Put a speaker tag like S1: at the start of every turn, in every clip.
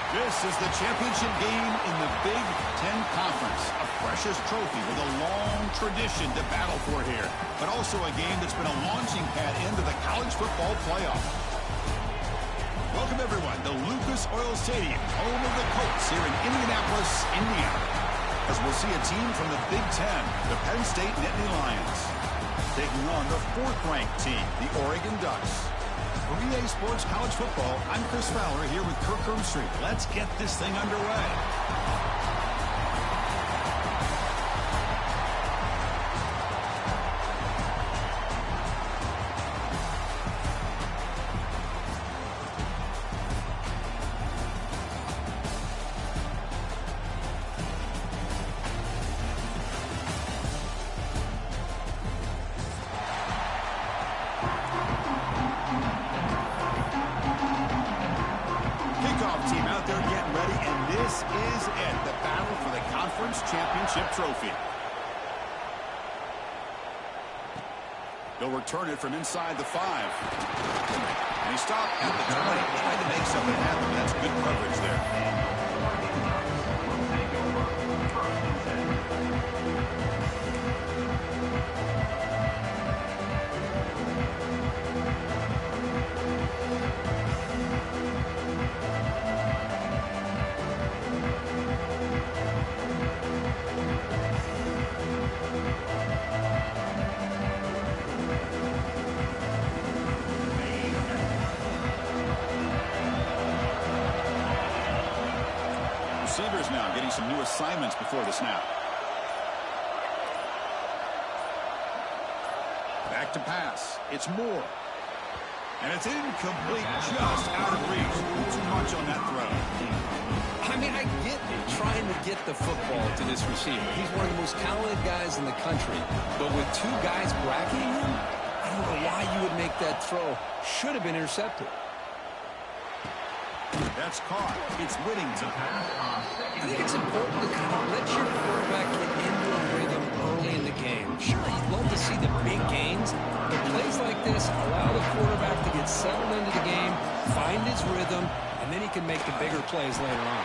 S1: This is the championship game in the Big Ten Conference. A precious trophy with a long tradition to battle for here. But also a game that's been a launching pad into the college football playoff. Welcome, everyone, to Lucas Oil Stadium, home of the Colts here in Indianapolis, Indiana. As we'll see a team from the Big Ten, the Penn State Nittany Lions, taking on the fourth-ranked team, the Oregon Ducks. For EA Sports College Football, I'm Chris Fowler here with Kirk Herbstreit. Let's get this thing underway. Team out there getting ready, and this is it, the battle for the conference championship trophy. They'll return it from inside the 5. And he stopped at the 20, trying to make something happen. That's good coverage there. Receivers now getting some new assignments before the snap. Back to pass. It's Moore. And it's incomplete, just out of reach. Too much on that throw.
S2: I mean, I get trying to get the football to this receiver. He's one of the most talented guys in the country. But with two guys bracketing him, I don't know why you would make that throw. Should have been intercepted.
S1: That's caught. It's Whittington.
S2: I think it's important to kind of let your quarterback get into a rhythm early in the game. Sure, you'd love to see the big gains, but plays like this allow the quarterback to get settled into the game, find his rhythm, and then he can make the bigger plays later on.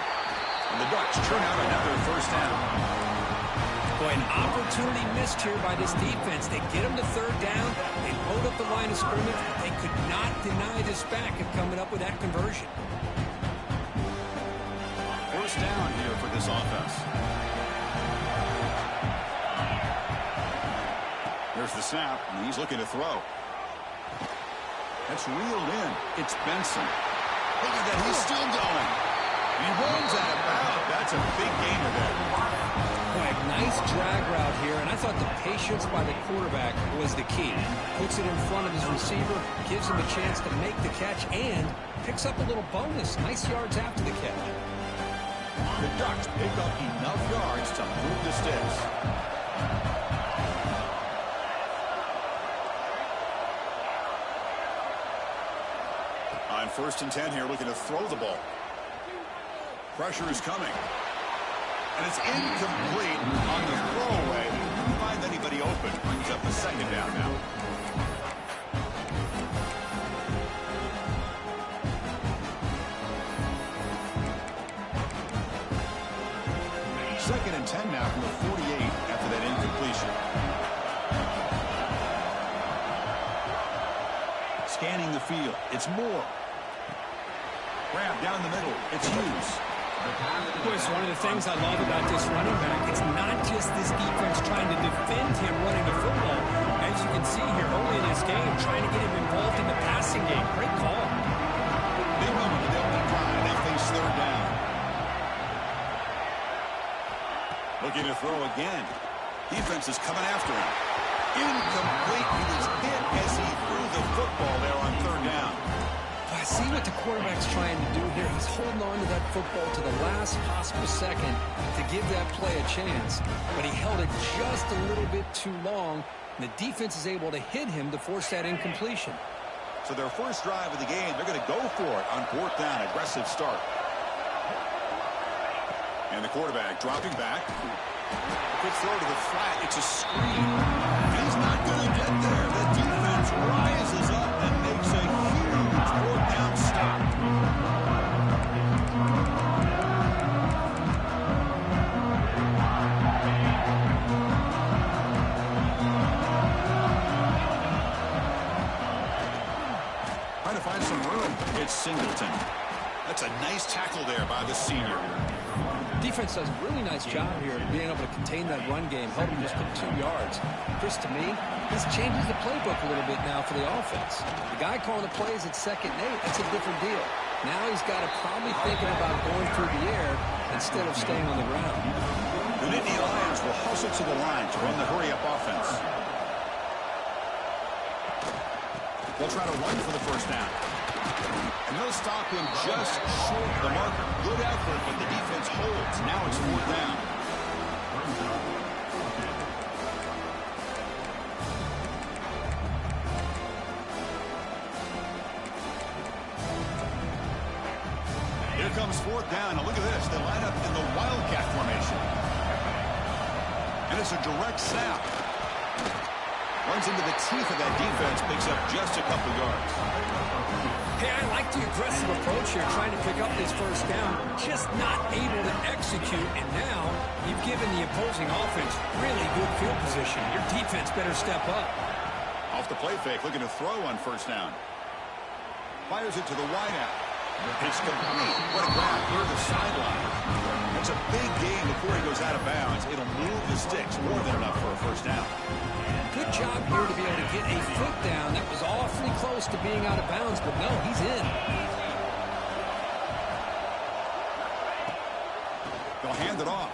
S1: And the Ducks turn out another first down.
S2: Boy, an opportunity missed here by this defense. They get him to third down. They load up the line of scrimmage. They could not deny this back of coming up with that conversion.
S1: First down here for this offense. There's the snap, and he's looking to throw. That's reeled in. It's Benson. Look at that, he's still going. He runs out of bounds. That's a big gainer there.
S2: Boy, nice drag route here, and I thought the patience by the quarterback was the key. Puts it in front of his receiver, gives him a chance to make the catch, and picks up a little bonus. Nice yards after the catch.
S1: The Ducks pick up enough yards to move the sticks. On 1st and 10 here, looking to throw the ball. Pressure is coming. And it's incomplete on the throwaway. Couldn't find anybody open. Brings up the second down now. Second and 10 now from the 48 after that incompletion. Scanning the field. It's Moore. Grab down the middle. It's Hughes.
S2: Of course, one of the things I love about this running back, it's not just this defense trying to defend him running the football. As you can see here early in this game, trying to get him involved in the passing game. Great call.
S1: Big moment with the opening drive. They face third down. Looking to throw again. Defense is coming after him. Incomplete. He was hit as he threw the football there on third down.
S2: I see what the quarterback's trying to do here. He's holding on to that football to the last possible second to give that play a chance. But he held it just a little bit too long, and the defense is able to hit him to force that incompletion.
S1: So their first drive of the game, they're going to go for it on 4th down. Aggressive start. And the quarterback dropping back. Quick throw to the flat. It's a screen. He's not going to get there. The defense rises up and makes a huge 4th down stop. It's Singleton. That's a nice tackle there by the senior.
S2: Defense does a really nice job here of being able to contain that run game, helping just put 2 yards. Chris, to me, this changes the playbook a little bit now for the offense. The guy calling the plays at 2nd and 8, that's a different deal. Now he's got to probably thinking about going through the air instead of staying on the ground.
S1: The Nittany Lions will hustle to the line to run the hurry-up offense. They'll try to run for the first down. And they'll stop him just short of the marker. Good effort, but the defense holds. Now it's 4th down. Here comes 4th down. Now look at this. They line up in the Wildcat formation. And it's a direct snap. Runs into the teeth of that defense, picks up just a couple yards.
S2: Hey, I like the aggressive approach here, trying to pick up this first down, just not able to execute, and now you've given the opposing offense really good field position. Your defense better step up.
S1: Off the play fake, looking to throw on first down. Fires it to the wideout. It's complete. What a grab here to the sideline. It's a big gain before he goes out of bounds. It'll move the sticks, more than enough for a first down.
S2: Good job here to be able to get a foot down. That was awfully close to being out of bounds, but no, he's in.
S1: They'll hand it off.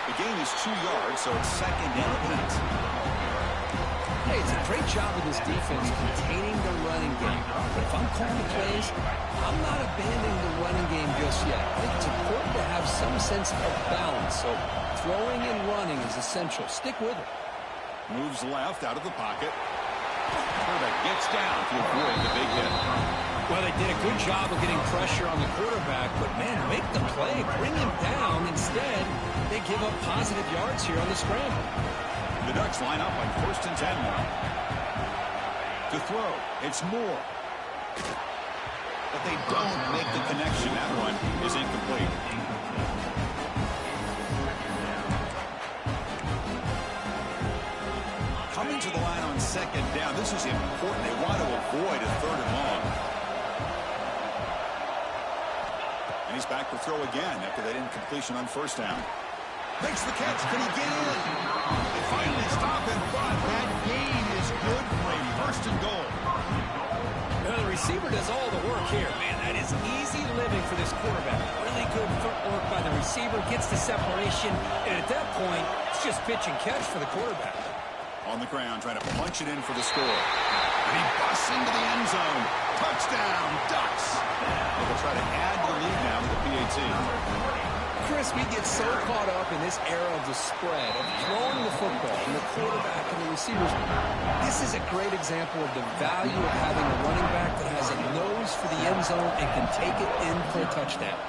S1: The gain is 2 yards, so it's 2nd and a minute.
S2: Hey, it's a great job of this defense containing the running game. But if I'm calling the plays, I'm not abandoning the running game just yet. I think it's important to have some sense of balance. So throwing and running is essential. Stick with it.
S1: Moves left out of the pocket. Quarterback gets down to avoid the big hit.
S2: Well, they did a good job of getting pressure on the quarterback, but, man, make the play. Bring him down. Instead, they give up positive yards here on the scramble.
S1: The Ducks line up on 1st and 10 now. To throw, it's Moore. But they don't make the connection. That one is incomplete. Coming to the line on 2nd down. This is important. They want to avoid a 3rd and long. And he's back to throw again after that incompletion on first down. Makes the catch. Can he get in? They finally stop him, but that gain is good for a 1st and goal.
S2: Well, the receiver does all the work here. Man, that is easy living for this quarterback. Really good footwork by the receiver. Gets the separation. And at that point, it's just pitch and catch for the quarterback.
S1: On the ground, trying to punch it in for the score. And he busts into the end zone. Touchdown, Ducks. They'll try to add the lead now to the PAT.
S2: Chris, we get so caught up in this era of the spread, of throwing the football, and the quarterback and the receivers. This is a great example of the value of having a running back that has a nose for the end zone and can take it in for a touchdown.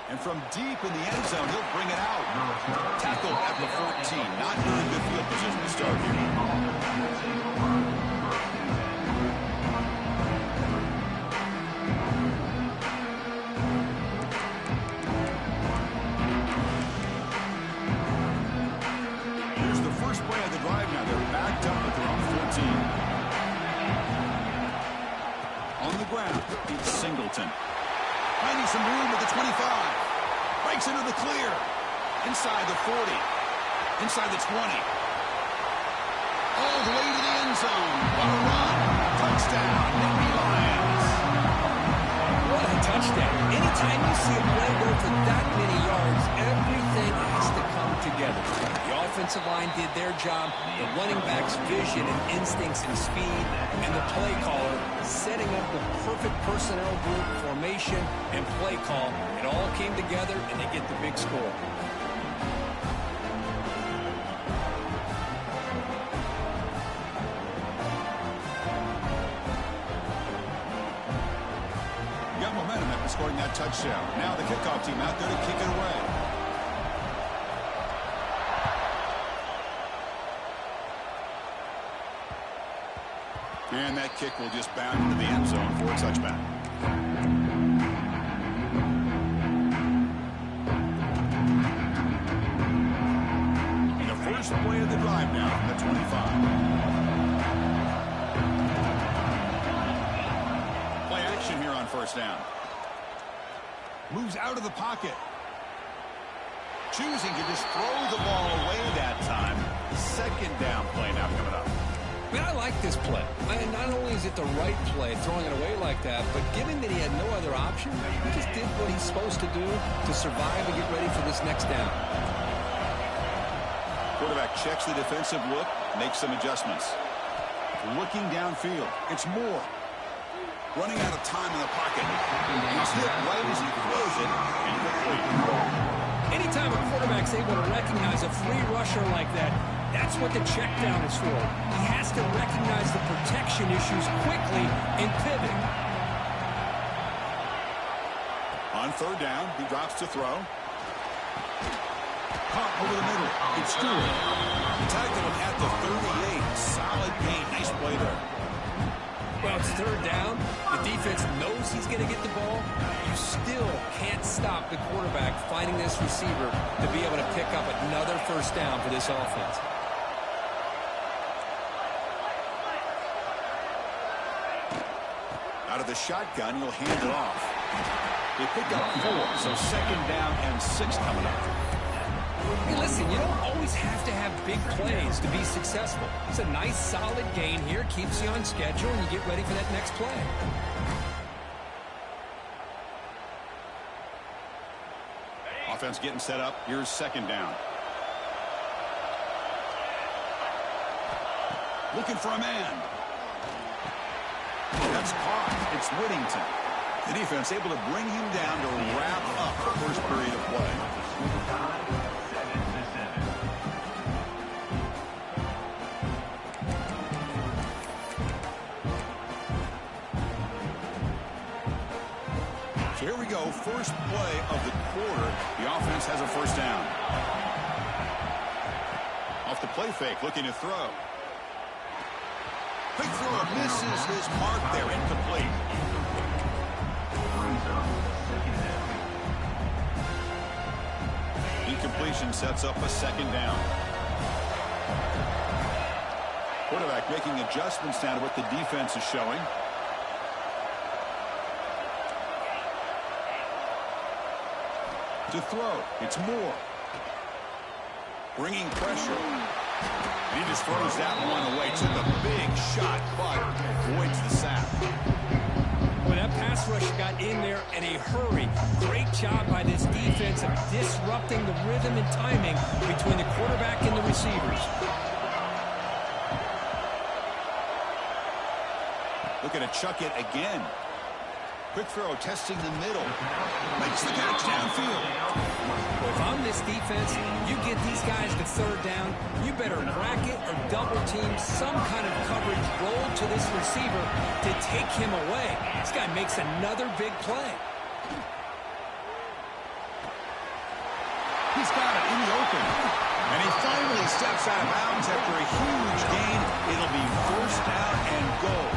S1: And from deep in the end zone, he'll bring it out. Tackled at the 14. Not in good field position to start here. Here's the first play of the drive now. They're backed up at their own 14. On the ground, it's Singleton. Finding some room at the 25. Breaks into the clear. Inside the 40. Inside the 20. All the way to the end zone. What a run. Touchdown, Nittany Lions.
S2: What a touchdown. Anytime you see a play go for that many yards, everything has to come together. The offensive line did their job, the running back's vision and instincts and speed, and the play caller setting up the perfect personnel group, formation, and play call. It all came together, and they get the big score.
S1: Got momentum after scoring that touchdown. Now the kickoff team out there to kick it away. And that kick will just bound into the end zone for a touchback. The first play of the drive now from the 25. first down. Moves out of the pocket. Choosing to just throw the ball away that time. Second down play now coming up.
S2: Man, I like this play. Not only is it the right play, throwing it away like that, but given that he had no other option, he just did what he's supposed to do to survive and get ready for this next down.
S1: Quarterback checks the defensive look, makes some adjustments. Looking downfield. It's Moore. Running out of time in the pocket. He's hit right as he throws it. Incomplete.
S2: Anytime a quarterback's able to recognize a free rusher like that, that's what the check down is for. He has to recognize the protection issues quickly and pivot.
S1: On third down, he drops to throw. Caught over the middle. It's Stewart. Tagged him at the 38. Solid gain. Nice play there.
S2: Well, it's third down. The defense knows he's going to get the ball. You still can't stop the quarterback finding this receiver to be able to pick up another first down for this offense.
S1: Out of the shotgun, he'll hand it off. They pick up 4, so second down and 6 coming up.
S2: Hey, listen, you don't always have to have big plays to be successful. It's a nice, solid gain here. Keeps you on schedule, and you get ready for that next play.
S1: Offense getting set up. Here's second down. Looking for a man. That's caught. It's Whittington. The defense able to bring him down to wrap up the first period of play. So here we go. First play of the quarter. The offense has a first down. Off the play fake, looking to throw. Big thrower misses his mark there, incomplete. Incompletion sets up a second down. Quarterback making adjustments now to what the defense is showing. To throw, it's Moore. Bringing pressure. And he just throws that one away. Took a big shot, but avoids the sack.
S2: Well, that pass rush got in there in a hurry. Great job by this defense of disrupting the rhythm and timing between the quarterback and the receivers.
S1: Looking to chuck it again. Quick throw, testing the middle. Makes the catch downfield.
S2: Well, if I'm this defense, you get these guys to third down, you better bracket or double team some kind of coverage roll to this receiver to take him away. This guy makes another big play.
S1: He's got it in the open. And he finally steps out of bounds after a huge gain. It'll be first down and goal.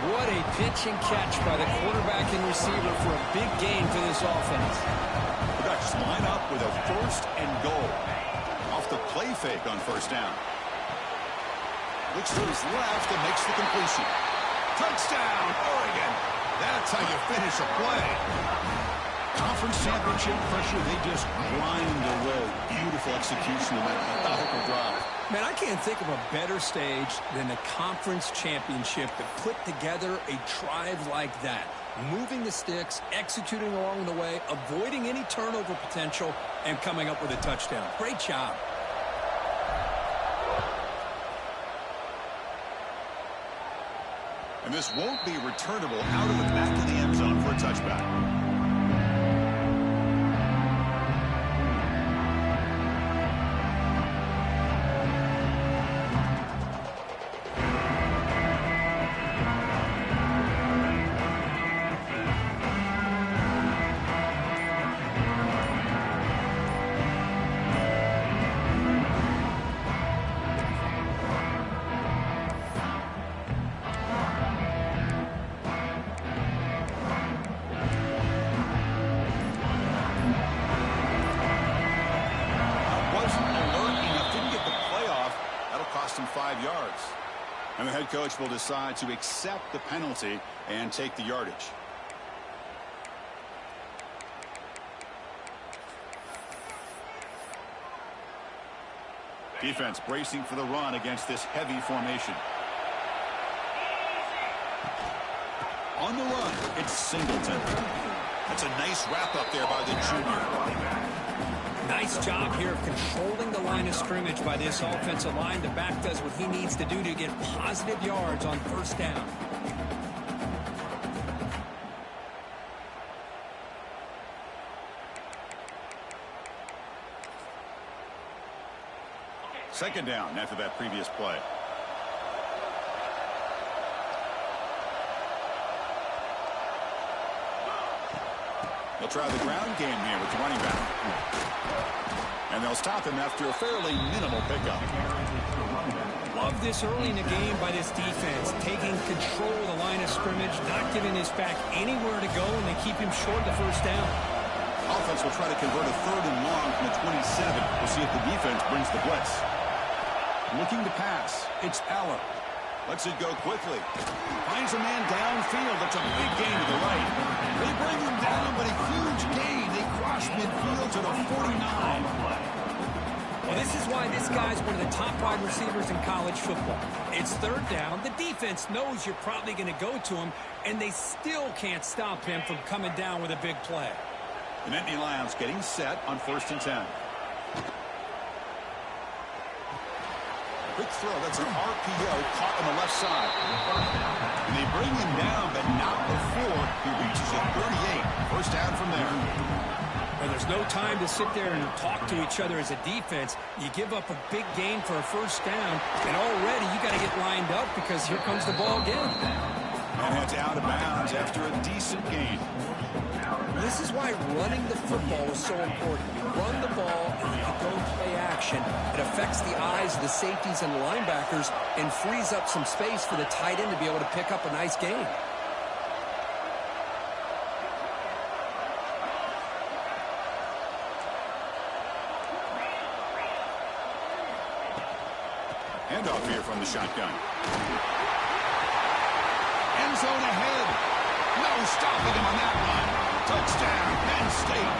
S2: What a pitch and catch by the quarterback and receiver for a big gain for this offense.
S1: The Ducks line up with a first and goal. Off the play fake on first down. Looks to his left and makes the completion. Touchdown, Oregon. That's how you finish a play. Conference championship pressure, they just grind away. Beautiful execution of that methodical drive.
S2: Man, I can't think of a better stage than the conference championship to put together a drive like that. Moving the sticks, executing along the way, avoiding any turnover potential, and coming up with a touchdown. Great job.
S1: And this won't be returnable out of the back of the end zone for a touchback. Him 5 yards. And the head coach will decide to accept the penalty and take the yardage. Defense bracing for the run against this heavy formation. On the run, it's Singleton. That's a nice wrap-up there by the junior.
S2: Nice job here of controlling the line of scrimmage by this offensive line. The back does what he needs to do to get positive yards on first down.
S1: Second down after that previous play. They'll try the ground game here with the running back. And they'll stop him after a fairly minimal pickup.
S2: Love this early in the game by this defense. Taking control of the line of scrimmage, not giving his back anywhere to go, and they keep him short of the first down.
S1: Offense will try to convert a 3rd and long from the 27. We'll see if the defense brings the blitz. Looking to pass. It's Aller. Lets it go quickly. Finds a man downfield. That's a big gain to the right. They bring him down, but a huge gain. They cross midfield to the 49.
S2: Well, this is why this guy's one of the top wide receivers in college football. It's 3rd down. The defense knows you're probably going to go to him, and they still can't stop him from coming down with a big play.
S1: The Nittany Lions getting set on 1st and 10. Quick throw. That's an RPO caught on the left side. And they bring him down, but not before he reaches a 38. First down from there.
S2: Well, there's no time to sit there and talk to each other as a defense. You give up a big gain for a first down, and already you got to get lined up because here comes the ball again.
S1: And it's out of bounds after a decent gain.
S2: This is why running the football is so important. You run the ball and you go play action. It affects the eyes of the safeties and linebackers and frees up some space for the tight end to be able to pick up a nice gain.
S1: Handoff here from the shotgun. End zone ahead. No stopping him on that one. Touchdown, Penn State.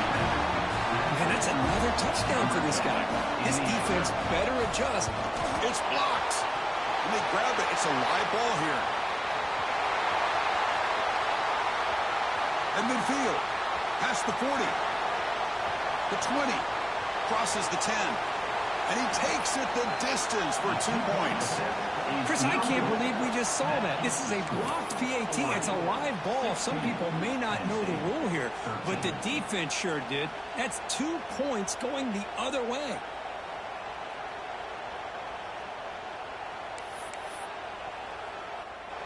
S2: And that's another touchdown for this guy. This defense better adjust.
S1: It's blocked. And they grab it. It's a live ball here. And midfield. Past the 40. The 20. Crosses the 10. And he takes it the distance for 2 points.
S2: Chris, I can't believe we just saw that. This is a blocked PAT. It's a live ball. Some people may not know the rule here, but the defense sure did. That's 2 points going the other way.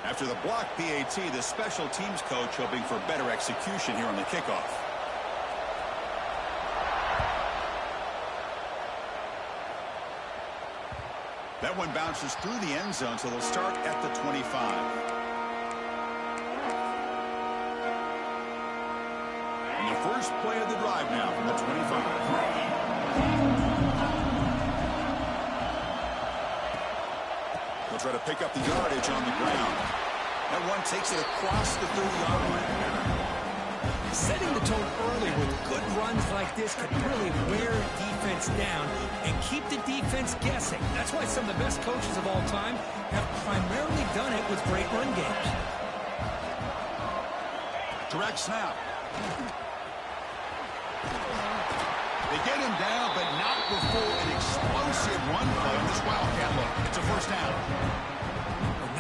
S1: After the blocked PAT, the special teams coach hoping for better execution here on the kickoff. That one bounces through the end zone, so they'll start at the 25. And the first play of the drive now from the 25. They'll try to pick up the yardage on the ground. That one takes it across the 30-yard line.
S2: Setting the tone early with good runs like this could really wear defense down and keep the defense guessing. That's why some of the best coaches of all time have primarily done it with great run games.
S1: Direct snap. They get him down, but not before an explosive run play on this Wildcat look. It's a first down.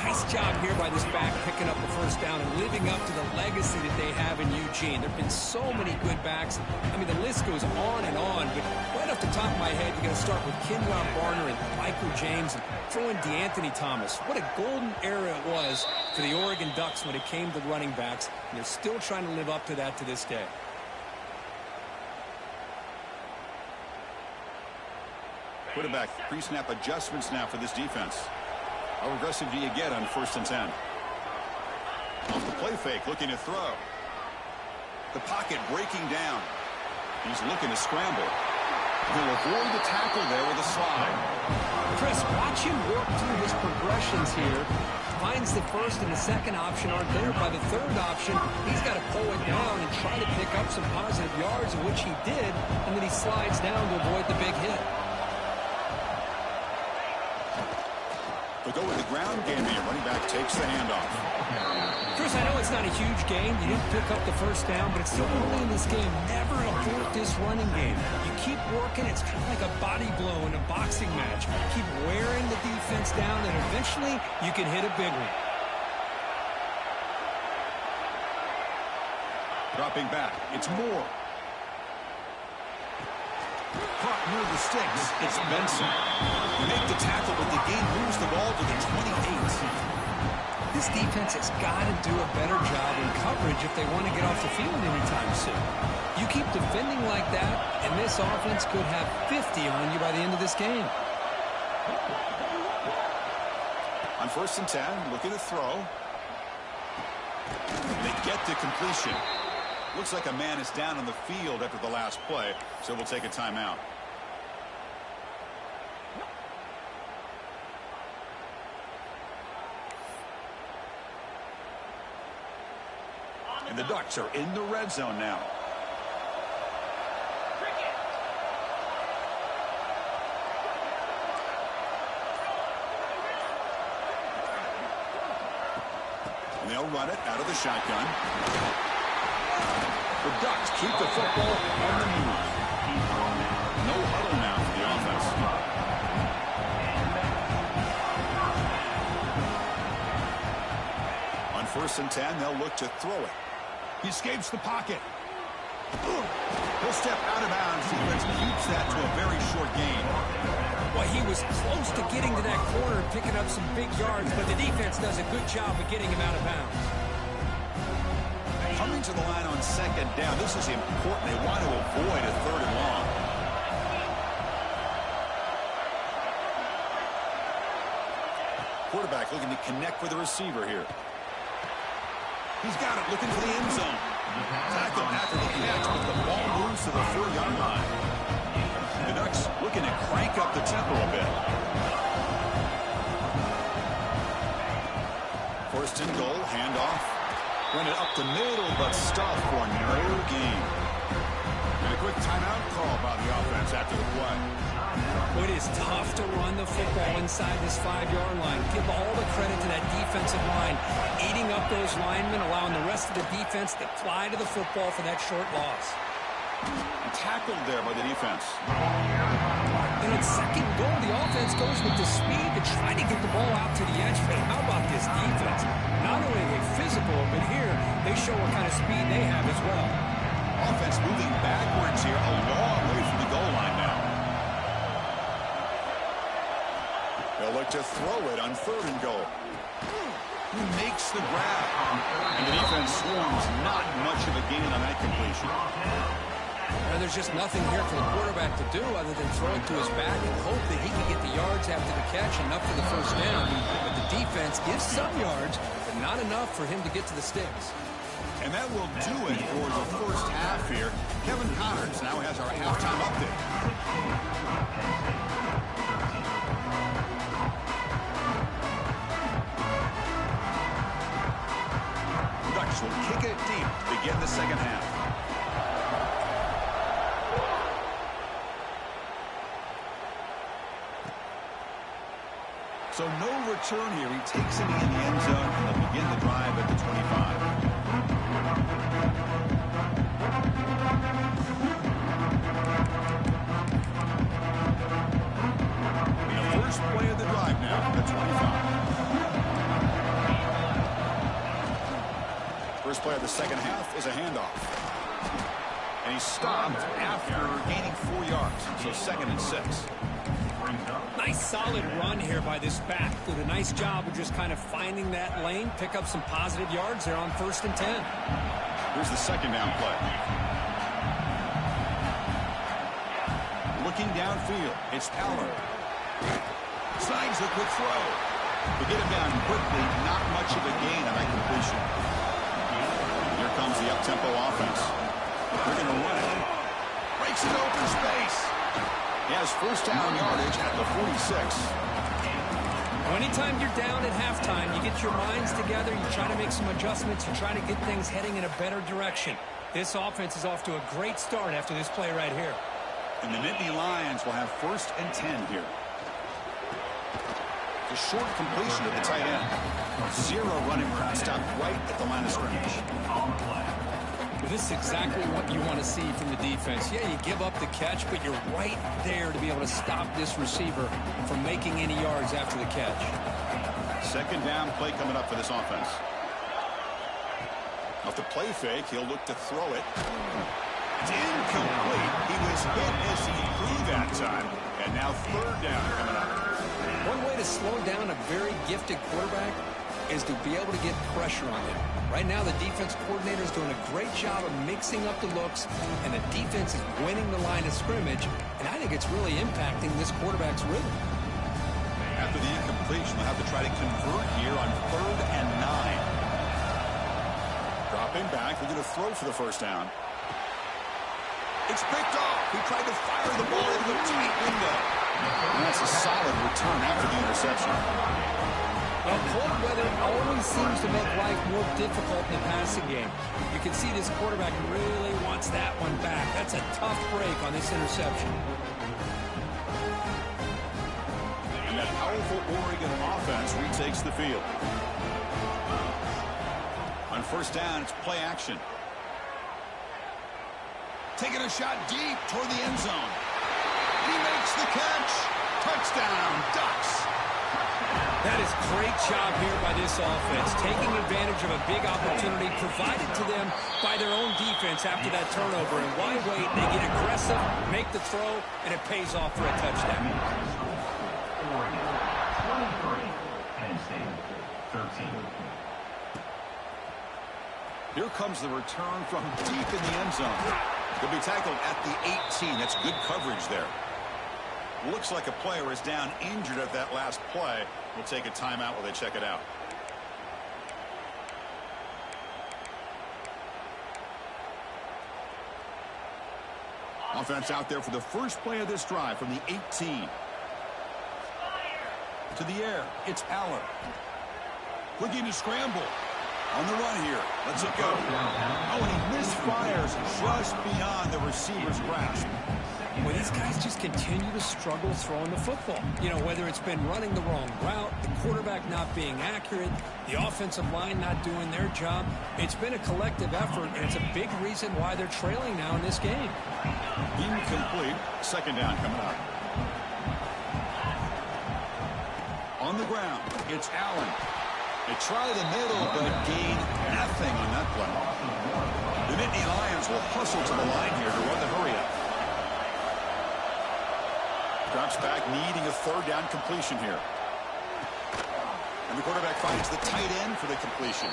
S2: Nice job here by this back picking up the first down and living up to the legacy that they have in Eugene. There have been so many good backs. I mean, the list goes on and on, but right off the top of my head, you're going to start with Kenyon Barner and Michael James and throw in DeAnthony Thomas. What a golden era it was for the Oregon Ducks when it came to running backs, and they're still trying to live up to that to this day.
S1: Quarterback pre-snap adjustments now for this defense. How aggressive do you get on 1st and 10? Off the play fake, looking to throw. The pocket breaking down. He's looking to scramble. He'll avoid the tackle there with a slide.
S2: Chris, watch him work through his progressions here. Finds the first and the second option aren't there. By the third option, he's got to pull it down and try to pick up some positive yards, which he did, and then he slides down to avoid the big hit.
S1: go with the ground game here. Running back takes the handoff.
S2: Chris, I know it's not a huge game. You didn't pick up the first down, but it's still early in this game. Never abort this running game. You keep working. It's kind of like a body blow in a boxing match. Keep wearing the defense down, and eventually you can hit a big one.
S1: Dropping back. It's Moore. Caught near the sticks. It's Benson. You make the tackle, but the gain moves the ball to the 28.
S2: This defense has got to do a better job in coverage if they want to get off the field anytime soon. You keep defending like that, and this offense could have 50 on you by the end of this game.
S1: On 1st and 10, looking to throw. They get the completion. Looks like a man is down on the field after the last play, so we'll take a timeout. And the Ducks are in the red zone now. And they'll run it out of the shotgun. The Ducks keep the football on the move. No huddle now for the offense. On 1st and 10, they'll look to throw it. He escapes the pocket. He'll step out of bounds. Defense keeps that to a very short gain.
S2: Well, he was close to getting to that corner and picking up some big yards, but the defense does a good job of getting him out of bounds.
S1: Coming to the line on 2nd down. This is important. They want to avoid a 3rd and long. Quarterback looking to connect with the receiver here. He's got it, looking for the end zone. Tackle after the catch, but the ball moves to the 4-yard line. The Ducks looking to crank up the tempo a bit. 1st and goal, handoff. Run it up the middle, but stop for no gain. And a quick timeout call by the offense after the play.
S2: It is tough to run the football inside this 5-yard line. Give all the credit to that defensive line, eating up those linemen, allowing the rest of the defense to fly to the football for that short loss.
S1: And tackled there by the defense.
S2: And it's 2nd goal. The offense goes with the speed to try to get the ball out to the edge. But how about this defense? Not only are they physical, but here they show what kind of speed they have as well.
S1: Offense moving backwards here, a long way from the goal line now. They'll look to throw it on 3rd and goal. He makes the grab. And the defense swarms, not much of a gain on that completion.
S2: And there's just nothing here for the quarterback to do other than throw it to his back and hope that he can get the yards after the catch, enough for the 1st down. But the defense gives some yards, but not enough for him to get to the sticks.
S1: And that will do it for the 1st half here. Kevin Connors now has our halftime update. Ducks will kick it deep to begin the 2nd half. So no return here. He takes it in the end zone, and they'll begin the drive at the 25. And the first play of the drive now, the 25. First play of the 2nd half is a handoff. And he's stopped after gaining 4 yards. So 2nd and 6.
S2: Nice solid run here by this back. Did a nice job of just kind of finding that lane, pick up some positive yards there on 1st and 10.
S1: Here's the 2nd down play. Looking downfield, it's Aller. Signs a quick throw. To get him down quickly, not much of a gain on that completion. Here comes the up-tempo offense. They're going to run it. Breaks it open space. He has 1st down yardage at the 46.
S2: Anytime you're down at halftime, you get your minds together, you try to make some adjustments, you try to get things heading in a better direction. This offense is off to a great start after this play right here.
S1: And the Nittany Lions will have 1st and 10 here. To a short completion to the tight end. Zero running room. Stopped right at the line of scrimmage.
S2: Well, this is exactly what you want to see from the defense. Yeah, you give up the catch, but you're right there to be able to stop this receiver from making any yards after the catch.
S1: Second down play coming up for this offense. Off the play fake, he'll look to throw it. It's incomplete. He was hit as he threw that time. And now third down coming up.
S2: One way to slow down a very gifted quarterback is to be able to get pressure on him. Right now, the defense coordinator is doing a great job of mixing up the looks, and the defense is winning the line of scrimmage, and I think it's really impacting this quarterback's rhythm.
S1: After the incompletion, they'll have to try to convert here on 3rd and 9. Dropping back, they're going to throw for the first down. It's picked off. He tried to fire the ball into a tight window. And that's a solid return after the interception.
S2: Well, cold weather always seems to make life more difficult in the passing game. You can see this quarterback really wants that one back. That's a tough break on this interception.
S1: And that powerful Oregon offense retakes the field. On first down, it's play action. Taking a shot deep toward the end zone. He makes the catch. Touchdown, Ducks.
S2: That is great job here by this offense, taking advantage of a big opportunity provided to them by their own defense after that turnover. And why wait? They get aggressive, make the throw, and it pays off for a touchdown.
S1: Here comes the return from deep in the end zone. He'll be tackled at the 18. That's good coverage there. Looks like a player is down injured at that last play. We'll take a timeout while they check it out. Offense out there for the first play of this drive from the 18. To the air, it's Aller. Quick game to scramble. On the run here. Let's it go. Oh, and he misfires just beyond the receiver's grasp.
S2: Well, these guys just continue to struggle throwing the football. You know, whether it's been running the wrong route, the quarterback not being accurate, the offensive line not doing their job. It's been a collective effort, and it's a big reason why they're trailing now in this game.
S1: Incomplete. Second down coming up. On the ground, it's Allen. They try the middle, but gain nothing on that play. The Nittany Lions will hustle to the line here to run the hurry-up. Drops back, needing a third down completion here. And the quarterback finds the tight end for the completion.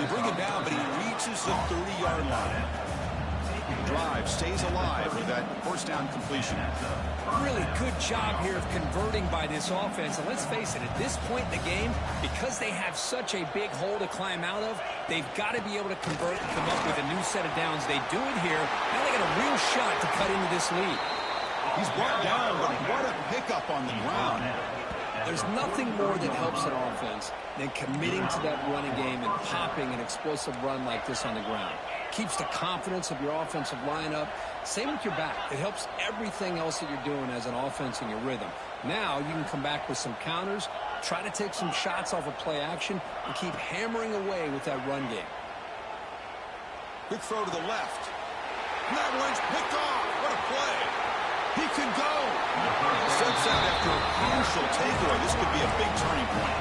S1: They bring him down, but he reaches the 30-yard line. Drive stays alive with that first down completion.
S2: Really good job here of converting by this offense. And let's face it, at this point in the game, because they have such a big hole to climb out of, they've got to be able to convert and come up with a new set of downs. They do it here. Now they got a real shot to cut into this lead.
S1: He's brought down, but what a pickup on the ground.
S2: There's nothing more that helps an offense than committing to that running game and popping an explosive run like this on the ground. Keeps the confidence of your offensive lineup. Same with your back. It helps everything else that you're doing as an offense in your rhythm. Now you can come back with some counters, try to take some shots off of play action, and keep hammering away with that run game.
S1: Quick throw to the left. And that one's picked off. What a play. He can go. Steps out after a crucial takeaway. This could be a big turning point.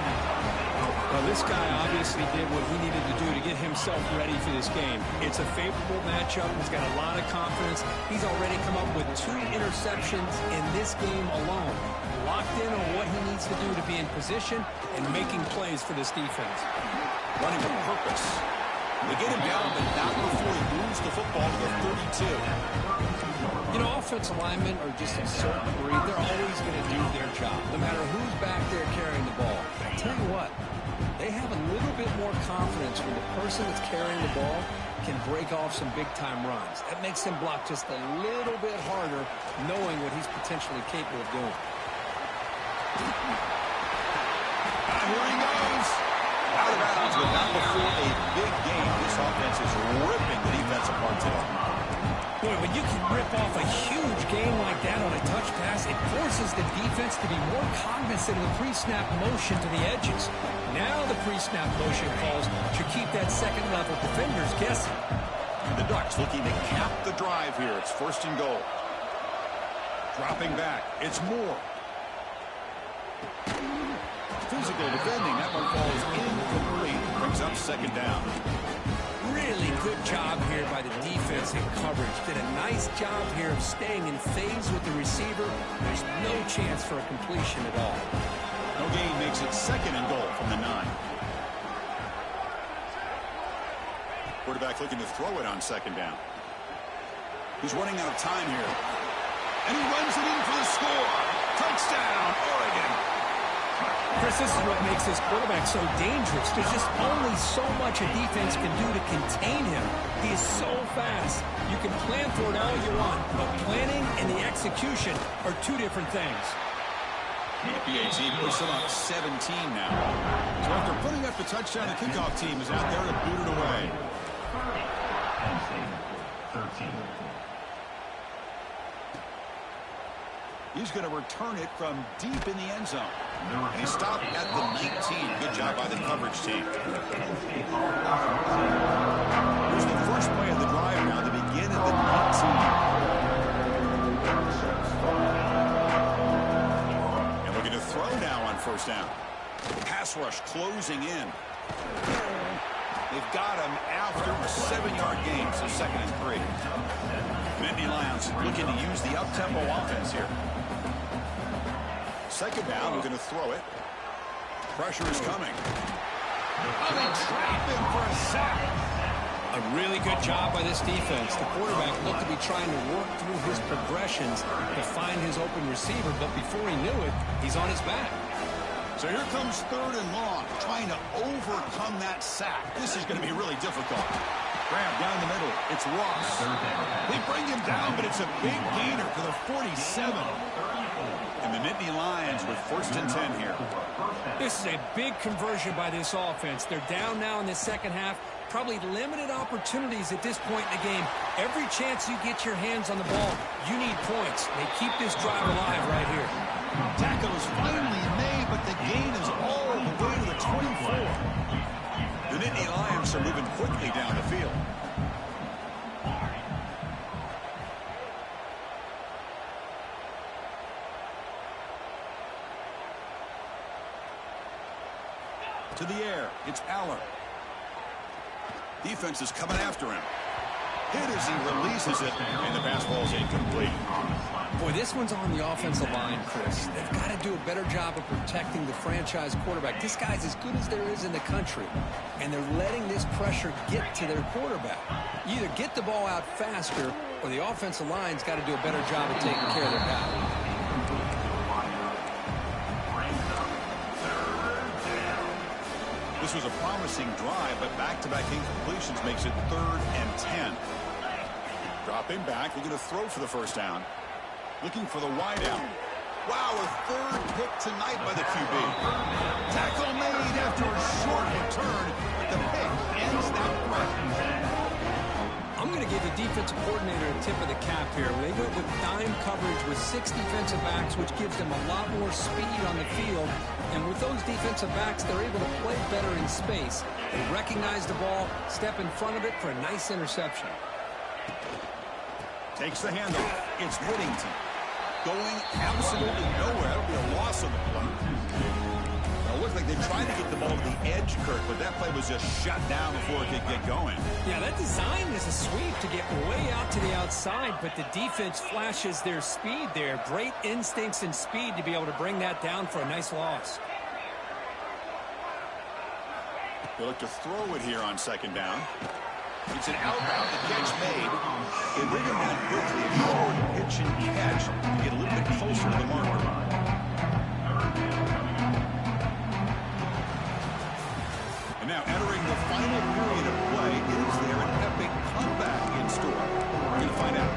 S2: Well, this guy obviously did what he needed to do to get himself ready for this game. It's a favorable matchup. He's got a lot of confidence. He's already come up with 2 interceptions in this game alone. Locked in on what he needs to do to be in position and making plays for this defense.
S1: Running with purpose. They get him down, but not before he moves the football to the 32.
S2: You know, offensive linemen are just a certain breed. They're always going to do their job, no matter who's back there carrying the ball. But I tell you what, they have a little bit more confidence when the person that's carrying the ball can break off some big-time runs. That makes him block just a little bit harder, knowing what he's potentially capable of doing.
S1: And here he goes. Out of bounds, but not before a big game. This offense is ripping the defense apart today.
S2: Boy, when you can rip off a huge gain like that on a touch pass, it forces the defense to be more cognizant of the pre-snap motion to the edges. Now the pre-snap motion calls should keep that second-level defenders guessing.
S1: The Ducks looking to cap the drive here. It's 1st and goal. Dropping back. It's Moore. Physical defending. That one falls incomplete. Brings up 2nd down.
S2: Really good job here by the defense in coverage. Did a nice job here of staying in phase with the receiver. There's no chance for a completion at all.
S1: No gain makes it 2nd and goal from the 9. Quarterback looking to throw it on 2nd down. He's running out of time here. And he runs it in for the score. Touchdown, Oregon.
S2: Chris, this is what makes this quarterback so dangerous. There's just only so much a defense can do to contain him. He is so fast. You can plan for it all you want, but planning and the execution are two different things.
S1: The BAT puts them up 17 now. So after putting up the touchdown, the kickoff team is out there to boot it away.
S3: 13.
S1: He's going to return it from deep in the end zone. And he stopped at the 19. Good job by the coverage team. Here's the first play of the drive now to begin at the 19. And looking to throw now on 1st down. Pass rush closing in. They've got him after a 7-yard gain, so 2nd and 3. Nittany Lions looking to use the up-tempo offense here. 2nd down, we're going to throw it. Pressure is coming. Oh, they trap him for a sack.
S2: A really good job by this defense. The quarterback looked to be trying to work through his progressions to find his open receiver, but before he knew it, he's on his back.
S1: So here comes 3rd and long, trying to overcome that sack. This is going to be really difficult. Grab down the middle. It's Ross. They bring him down, but it's a big gainer for the 47. And the Nittany Lions with 1st and 10 here.
S2: This is a big conversion by this offense. They're down now in the 2nd half. Probably limited opportunities at this point in the game. Every chance you get your hands on the ball, you need points. They keep this drive alive right here.
S1: Tackle is finally made, but the gain is all the way to the 24. The Nittany Lions are moving quickly down the field. To the air, it's Aller. Defense is coming after him. Hit as he releases it, and the pass ball is incomplete.
S2: Boy, this one's on the offensive line, Chris. They've got to do a better job of protecting the franchise quarterback. This guy's as good as there is in the country, and they're letting this pressure get to their quarterback. You either get the ball out faster, or the offensive line's got to do a better job of taking care of their guy.
S1: This was a promising drive, but back-to-back incompletions makes it 3rd and 10. Dropping back, looking to throw for the 1st down. Looking for the wide out. Wow, a 3rd pick tonight by the QB. Tackle made after a short return, but the pick ends that threat.
S2: I'm going to give the defensive coordinator a tip of the cap here. They go with dime coverage with 6 defensive backs, which gives them a lot more speed on the field. And with those defensive backs, they're able to play better in space. They recognize the ball, step in front of it for a nice interception.
S1: Takes the handoff. It's Whittington. Going absolutely nowhere. That'll be a loss on the play. It looked like they tried to get the ball to the edge, Kirk, but that play was just shut down before it could get going.
S2: Yeah, that design is a sweep to get way out to the outside, but the defense flashes their speed there. Great instincts and speed to be able to bring that down for a nice loss.
S1: They look to throw it here on 2nd down. It's an outbound, the catch made. They bring him down quickly, a short pitch and catch to get a little bit closer to the marker. And now entering the final period of play, is there an epic comeback in store? We're going to find out.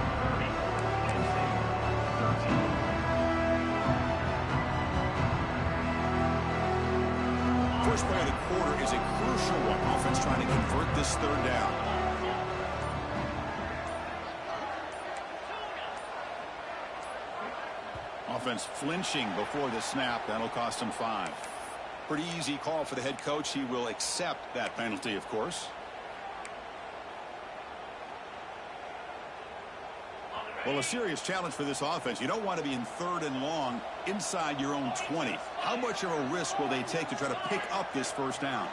S1: First play of the quarter is a crucial one. Offense trying to convert this 3rd down. Offense flinching before the snap. That'll cost him 5. Pretty easy call for the head coach. He will accept that penalty, of course. Well, a serious challenge for this offense. You don't want to be in 3rd and long inside your own 20. How much of a risk will they take to try to pick up this first down?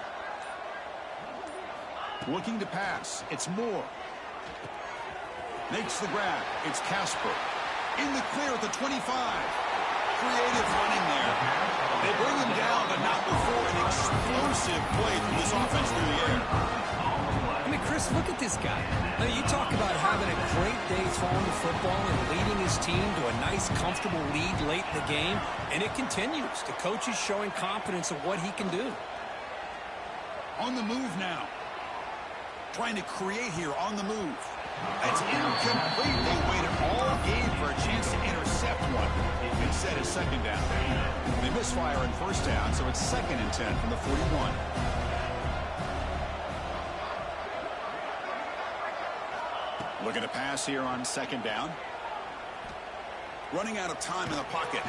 S1: Looking to pass. It's Moore. Makes the grab. It's Casper. In the clear at the 25. Creative running there. They bring him down, but not before an explosive play from this offense through the air.
S2: I mean, Chris, look at this guy. I mean, you talk about having a great day throwing the football and leading his team to a nice, comfortable lead late in the game, and it continues. The coach is showing confidence of what he can do.
S1: On the move now. Trying to create here on the move. It's incomplete. They waited all game for a chance to intercept one. Instead, it's 2nd down. They misfire in 1st down, so it's 2nd and 10 from the 41. Looking to pass here on 2nd down. Running out of time in the pocket.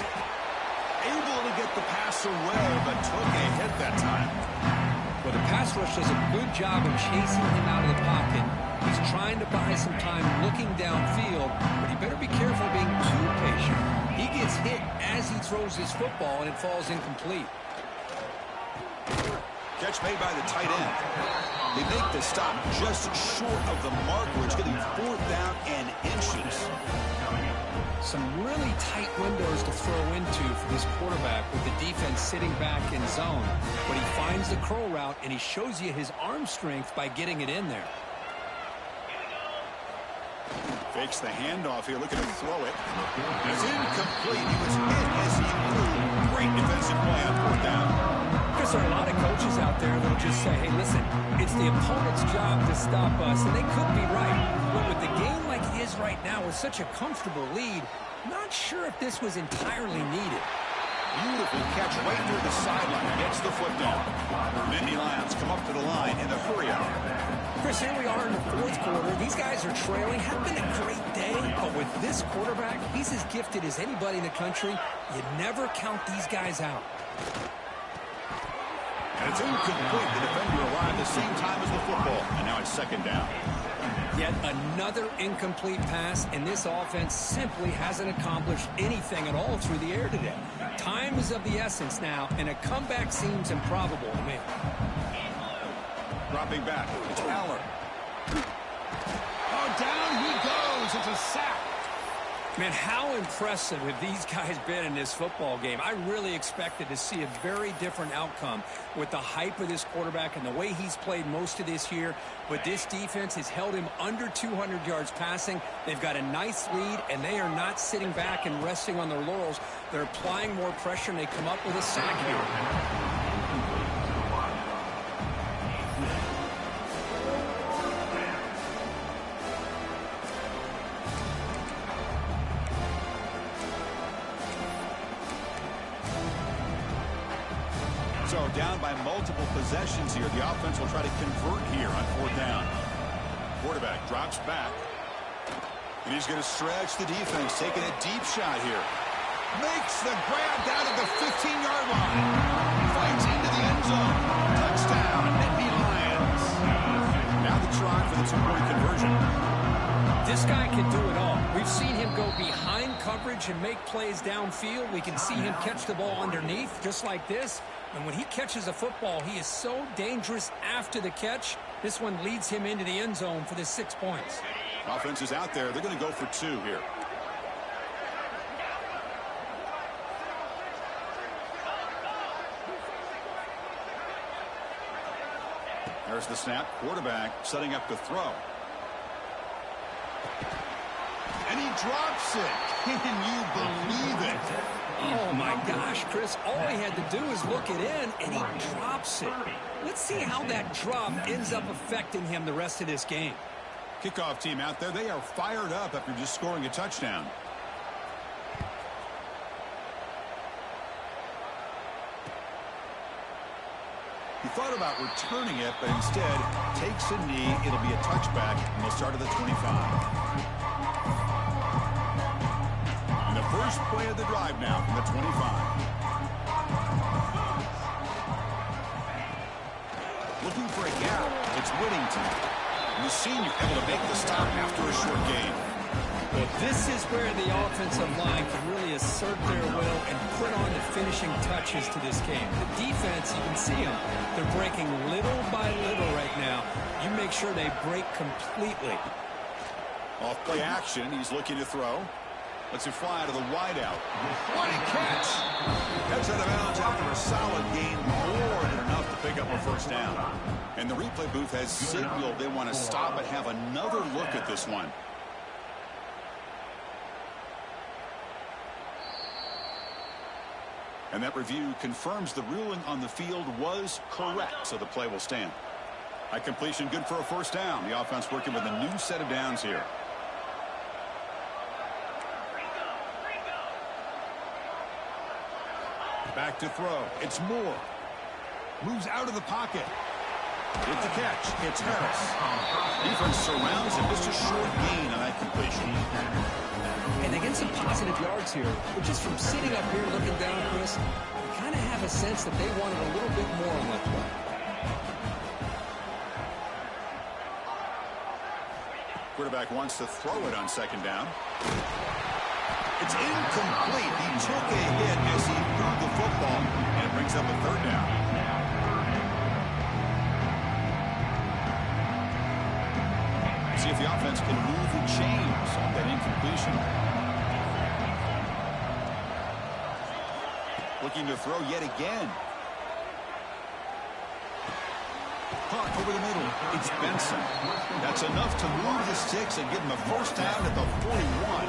S1: Able to get the pass away, but took a hit that time.
S2: Well, the pass rush does a good job of chasing him out of the pocket. He's trying to buy some time looking downfield, but he better be careful being too patient. He gets hit as he throws his football, and it falls incomplete.
S1: Catch made by the tight end. They make the stop just short of the mark, where it's getting 4th down and inches.
S2: Some really tight windows to throw into for this quarterback with the defense sitting back in zone. But he finds the curl route, and he shows you his arm strength by getting it in there.
S1: Fakes the handoff here, looking to throw it. It's incomplete. He was hit as he threw. Great defensive play on 4th down.
S2: Because there are a lot of coaches out there that will just say, hey, listen, it's the opponent's job to stop us, and they could be right. But with the game like it is right now with such a comfortable lead, not sure if this was entirely needed.
S1: Beautiful catch right near the sideline. Gets the foot down. Nittany Lions come up to the line in a hurry up.
S2: Chris, here we are in the 4th quarter. These guys are trailing. Had been a great day, but with this quarterback, he's as gifted as anybody in the country. You never count these guys out.
S1: And it's incomplete. The defender arrived the same time as the football, and now it's 2nd down.
S2: Yet another incomplete pass, and this offense simply hasn't accomplished anything at all through the air today. Time is of the essence now, and a comeback seems improbable to me.
S1: Dropping back, it's Aller. Oh, down he goes. It's a sack.
S2: Man, how impressive have these guys been in this football game? I really expected to see a very different outcome with the hype of this quarterback and the way he's played most of this year. But this defense has held him under 200 yards passing. They've got a nice lead, and they are not sitting back and resting on their laurels. They're applying more pressure, and they come up with a sack here.
S1: So down by multiple possessions here. The offense will try to convert here on 4th down. Quarterback drops back. And he's going to stretch the defense, taking a deep shot here. Makes the grab down at the 15-yard line. Fights into the end zone. Touchdown, Nittany Lions. Now the try for the 2-point conversion.
S2: This guy can do it all. We've seen him go behind coverage and make plays downfield. We can see him catch the ball underneath, just like this. And when he catches a football, he is so dangerous after the catch. This one leads him into the end zone for the 6 points.
S1: Offense is out there. They're going to go for 2 here. There's the snap. Quarterback setting up the throw. And he drops it. Can you believe it?
S2: Oh, my gosh, Chris. All he had to do is look it in, and he drops it. Let's see how that drop ends up affecting him the rest of this game.
S1: Kickoff team out there. They are fired up after just scoring a touchdown. He thought about returning it, but instead takes a knee. It'll be a touchback, and they'll start at the 25. And the first first play of the drive now from the 25. Looking for a gap. It's Whittington. And the senior able to make the stop after a short gain.
S2: Well, this is where the offensive line can really assert their will and put on the finishing touches to this game. The defense, you can see them. They're breaking little by little right now. You make sure they break completely.
S1: Off play action. He's looking to throw. Lets it fly to the wideout. What a catch! Heads out of bounds after a solid gain, more than enough to pick up a first down. And the replay booth has signaled they want to stop and have another look at this one. And that review confirms the ruling on the field was correct, so the play will stand. High completion, good for a first down. The offense working with a new set of downs here. Back to throw. It's Moore. Moves out of the pocket. With the catch, it's Harris. Defense surrounds him. Just a short gain on that completion.
S2: And they get some positive yards here. But just from sitting up here looking down, Chris, you kind of have a sense that they wanted a little bit more on that play.
S1: Quarterback wants to throw it on second down. It's incomplete. He took a hit as he threw the football, and it brings up a third down. See if the offense can move the chains on that incompletion. Looking to throw yet again. Caught over the middle. It's Benson. That's enough to move the sticks and give him a first down at the 41.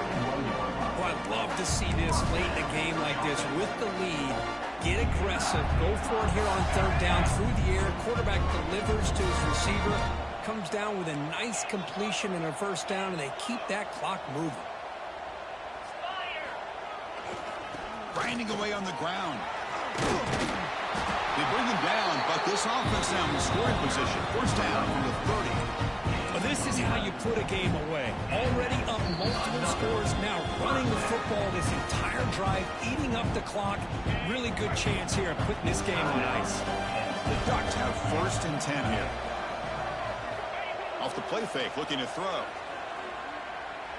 S2: Well, I'd love to see this late in a game like this with the lead. Get aggressive. Go for it here on third down through the air. Quarterback delivers to his receiver. Comes down with a nice completion and a first down, and they keep that clock moving.
S1: Grinding away on the ground. They bring him down, but this offense now in scoring position. First down from the 30.
S2: Well, this is how you put a game away. Already up multiple scores, now running the football this entire drive, eating up the clock. Really good chance here of putting this game on ice.
S1: The Ducks have first and 10 here. Off the play fake, looking to throw.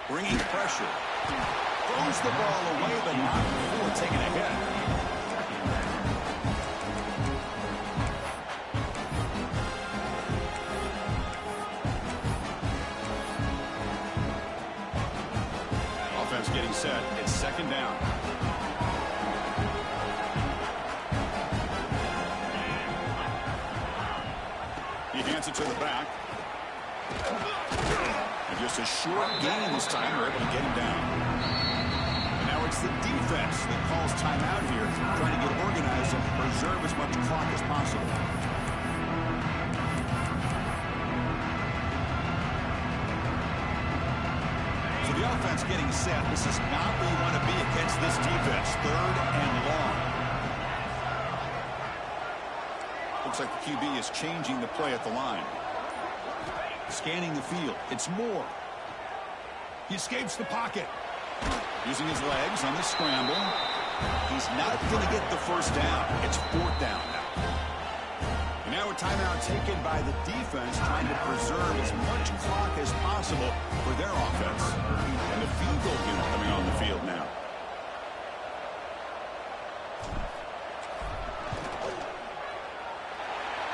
S1: Bringing pressure. Throws the ball away, but not before taking a hit. Offense getting set. It's second down. He hands it to the back. And just a short gain this time. They're able to get him down. And now it's the defense that calls timeout here, trying to get organized and preserve as much clock as possible. So the offense getting set. This is not where you want to be against this defense. Third and long. Looks like the QB is changing the play at the line. Scanning the field. It's Moore. He escapes the pocket. Using his legs on the scramble. He's not going to get the first down. It's fourth down now. And now a timeout taken by the defense, trying to preserve as much clock as possible for their offense. And the field goal unit coming on the field now.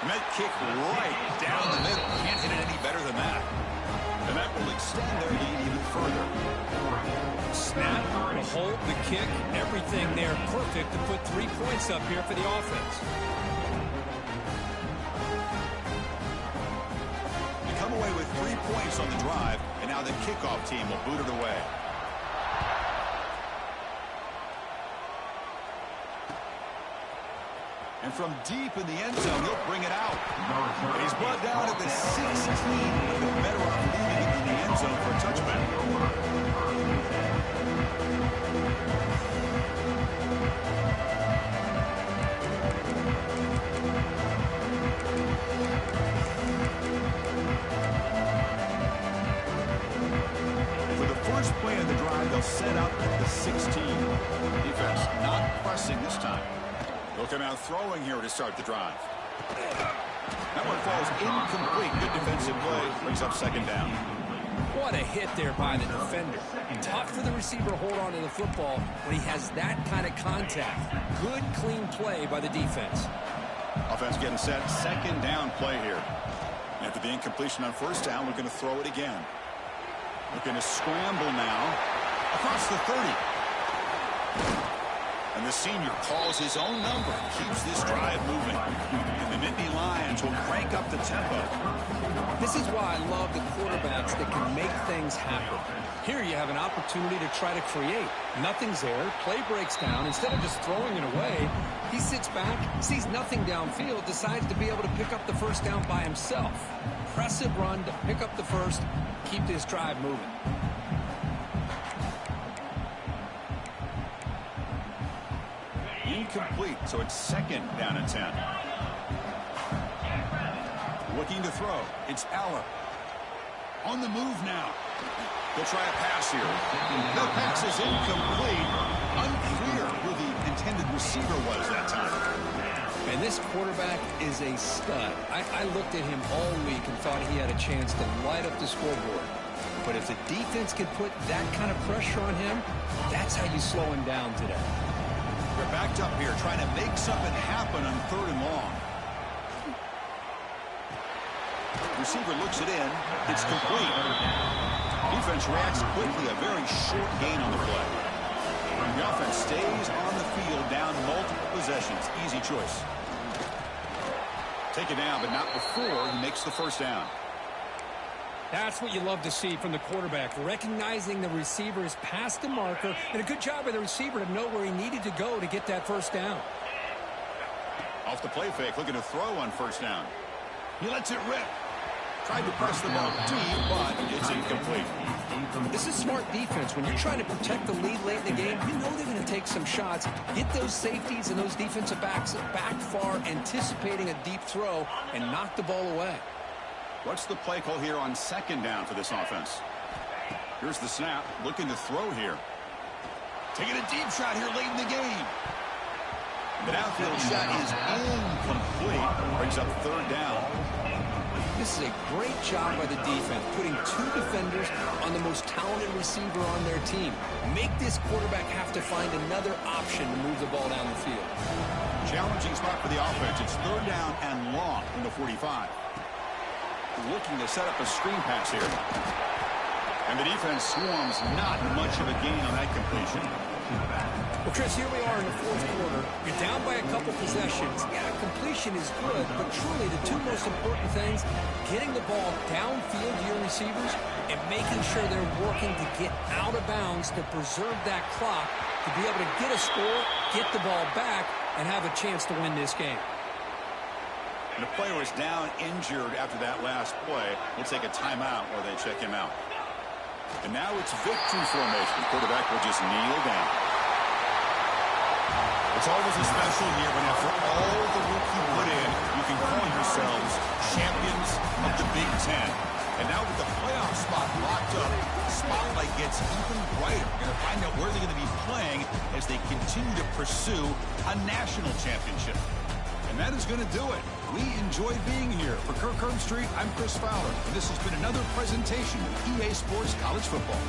S1: And that kick right down the middle. Can't hit it any better than that. And that will extend their lead even further.
S2: Snap, the hold, the kick, everything there perfect to put 3 points up here for the offense.
S1: They come away with 3 points on the drive, and now the kickoff team will boot it away. And from deep in the end zone, he'll bring it out. And he's brought down at the 16, with better off leaving it in the end zone for a touchback. For the first play of the drive, they'll They'll set up the 16. Defense not pressing this time. They'll come out throwing here to start the drive. That one falls incomplete. Good defensive play. Brings up second down.
S2: What a hit there by the defender. Tough for the receiver to hold on to the football when he has that kind of contact. Good, clean play by the defense.
S1: Offense getting set. Second down play here. After the incompletion on first down, looking to throw it again. Looking to scramble now. Across the 30. And the senior calls his own number. Keeps this drive moving. And the Nittany Lions will crank up the tempo.
S2: This is why I love the quarterbacks that can make things happen. Here you have an opportunity to try to create. Nothing's there. Play breaks down. Instead of just throwing it away, he sits back, sees nothing downfield, decides to be able to pick up the first down by himself. Impressive run to pick up the first, keep this drive moving.
S1: Incomplete, so it's second down and 10. Looking to throw. It's Aller. On the move now. They'll try a pass here. The pass is incomplete. Unclear who the intended receiver was that time.
S2: And this quarterback is a stud. I looked at him all week and thought he had a chance to light up the scoreboard. But if the defense can put that kind of pressure on him, that's how you slow him down today.
S1: They're backed up here trying to make something happen on third and long. Receiver looks it in. It's complete. Defense reacts quickly. A very short gain on the play. The offense stays on the field down multiple possessions. Easy choice. Take it down, but not before he makes the first down.
S2: That's what you love to see from the quarterback, recognizing the receiver is past the marker, and a good job by the receiver to know where he needed to go to get that first down.
S1: Off the play fake, looking to throw on first down. He lets it rip. Tried to press the ball deep, but it's incomplete.
S2: This is smart defense. When you're trying to protect the lead late in the game, you know they're going to take some shots, get those safeties and those defensive backs back far, anticipating a deep throw, and knock the ball away.
S1: What's the play call here on second down for this offense? Here's the snap. Looking to throw here. Taking a deep shot here late in the game. The downfield shot is incomplete. Brings up third down.
S2: This is a great job by the defense, putting two defenders on the most talented receiver on their team. Make this quarterback have to find another option to move the ball down the field.
S1: Challenging spot for the offense. It's third down and long from the 45. Looking to set up a screen pass here. And the defense swarms. Not much of a gain on that completion.
S2: Well, Chris, here we are in the fourth quarter. You're down by a couple possessions. Yeah, completion is good, but truly the two most important things, getting the ball downfield to your receivers and making sure they're working to get out of bounds to preserve that clock, to be able to get a score, get the ball back, and have a chance to win this game.
S1: And the player is down injured after that last play. We'll take a timeout while they check him out. And now it's victory formation. The quarterback will just kneel down. It's always a special year when after all the work you put in, you can call yourselves champions of the Big Ten. And now with the playoff spot locked up, the spotlight gets even brighter. We're going to find out where they're going to be playing as they continue to pursue a national championship. And that is going to do it. We enjoyed being here. For Kirk Street, I'm Chris Fowler. And this has been another presentation of EA Sports College Football.